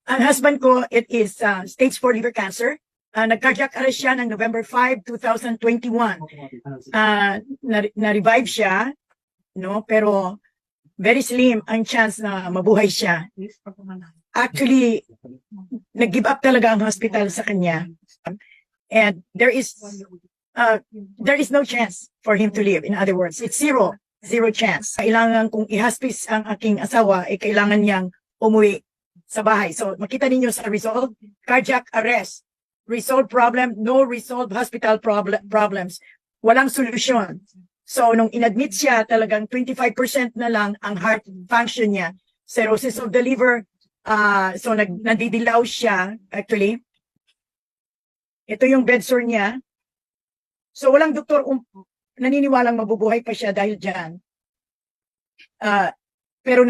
Ang husband ko, it is stage 4 liver cancer. Nag-cardiac arrest siya ng November 5, 2021. Na-revive siya, no? Pero very slim ang chance na mabuhay siya. Actually, nag-give up talaga ang hospital sa kanya. And there is no chance for him to live. In other words, it's zero chance. Kailangan kung i-hospice ang aking asawa, kailangan niyang umuwi sa bahay. So, makita ninyo sa resolved cardiac arrest, resolved problem, no resolved hospital problems. Walang solution. So, nung inadmit siya, talagang 25% na lang ang heart function niya. Cirrhosis of the liver. So, nandidilaw siya, actually. Ito yung bed sore niya. So, walang doktor naniniwalang mabubuhay pa siya dahil dyan. Pero